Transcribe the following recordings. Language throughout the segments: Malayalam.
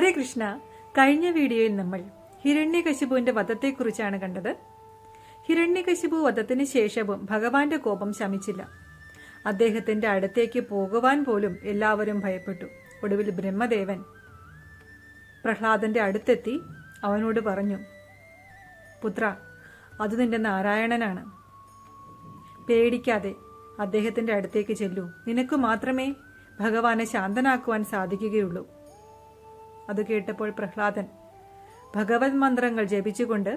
ഹരേ കൃഷ്ണ. കഴിഞ്ഞ വീഡിയോയിൽ നമ്മൾ ഹിരണ്യകശിപുവിന്റെ വധത്തെക്കുറിച്ചാണ് കണ്ടത്. ഹിരണ്യകശിപു വധത്തിന് ശേഷവും ഭഗവാന്റെ കോപം ശമിച്ചില്ല. അദ്ദേഹത്തിന്റെ അടുത്തേക്ക് പോകുവാൻ പോലും എല്ലാവരും ഭയപ്പെട്ടു. ഒടുവിൽ ബ്രഹ്മദേവൻ പ്രഹ്ലാദന്റെ അടുത്തെത്തി അവനോട് പറഞ്ഞു, പുത്ര, അത് നിന്റെ നാരായണനാണ്. പേടിക്കാതെ അദ്ദേഹത്തിന്റെ അടുത്തേക്ക് ചെല്ലൂ. നിനക്ക് മാത്രമേ ഭഗവാനെ ശാന്തനാക്കുവാൻ സാധിക്കുകയുള്ളൂ. അത് കേട്ടപ്പോൾ പ്രഹ്ലാദൻ ഭഗവത് മന്ത്രങ്ങൾ ജപിച്ചുകൊണ്ട്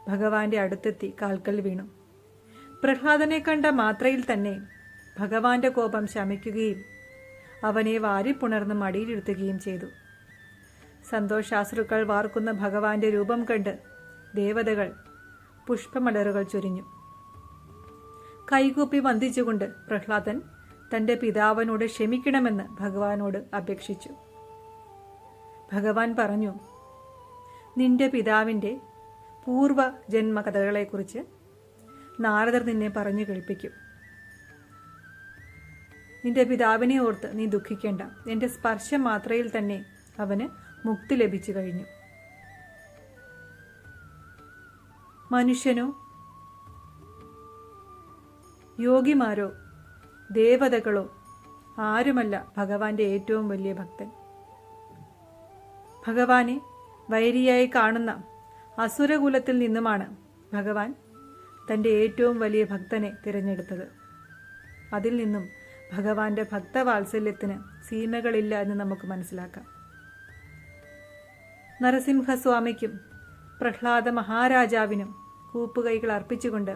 ഭഗവാന്റെ അടുത്തെത്തി കാൽക്കൽ വീണു. പ്രഹ്ലാദനെ കണ്ട മാത്രയിൽ തന്നെ ഭഗവാന്റെ കോപം ശമിക്കുകയും അവനെ വാരിപ്പുണർന്ന് മടിയിലിരുത്തുകയും ചെയ്തു. സന്തോഷാശ്രുക്കൾ വാർക്കുന്ന ഭഗവാന്റെ രൂപം കണ്ട് ദേവതകൾ പുഷ്പമലറുകൾ ചൊരിഞ്ഞു. കൈകൂപ്പി വന്ദിച്ചുകൊണ്ട് പ്രഹ്ലാദൻ തന്റെ പിതാവിനോട് ക്ഷമിക്കണമെന്ന് ഭഗവാനോട് അപേക്ഷിച്ചു. ഭഗവാൻ പറഞ്ഞു, നിന്റെ പിതാവിന്റെ പൂർവ ജന്മകഥകളെക്കുറിച്ച് നാരദർ നിന്നെ പറഞ്ഞു കേൾപ്പിക്കും. നിന്റെ പിതാവിനെ ഓർത്ത് നീ ദുഃഖിക്കേണ്ട. എന്റെ സ്പർശം മാത്രയിൽ തന്നെ അവന് മുക്തി ലഭിച്ചു കഴിഞ്ഞു. മനുഷ്യനോ യോഗിമാരോ ദേവതകളോ ആരുമല്ല ഭഗവാന്റെ ഏറ്റവും വലിയ ഭക്തൻ. ഭഗവാനെ വൈരിയായി കാണുന്ന അസുരകുലത്തിൽ നിന്നുമാണ് ഭഗവാൻ തന്റെ ഏറ്റവും വലിയ ഭക്തനെ തിരഞ്ഞെടുത്തത്. അതിൽ നിന്നും ഭഗവാന്റെ ഭക്തവാത്സല്യത്തിന് സീമകളില്ല എന്ന് നമുക്ക് മനസ്സിലാക്കാം. നരസിംഹസ്വാമിക്കും പ്രഹ്ലാദ മഹാരാജാവിനും കൂപ്പുകൈകൾ അർപ്പിച്ചുകൊണ്ട്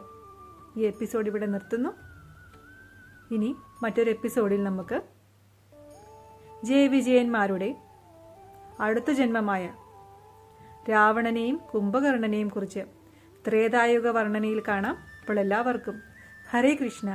ഈ എപ്പിസോഡ് ഇവിടെ നിർത്തുന്നു. ഇനി മറ്റൊരു എപ്പിസോഡിൽ നമുക്ക് ജയവിജയന്മാരുടെ അടുത്ത ജന്മമായ രാവണനെയും കുംഭകർണനെയും കുറിച്ച് ത്രേതായുഗ വർണ്ണനയിൽ കാണാം. അപ്പോൾ എല്ലാവർക്കും ഹരേ കൃഷ്ണ.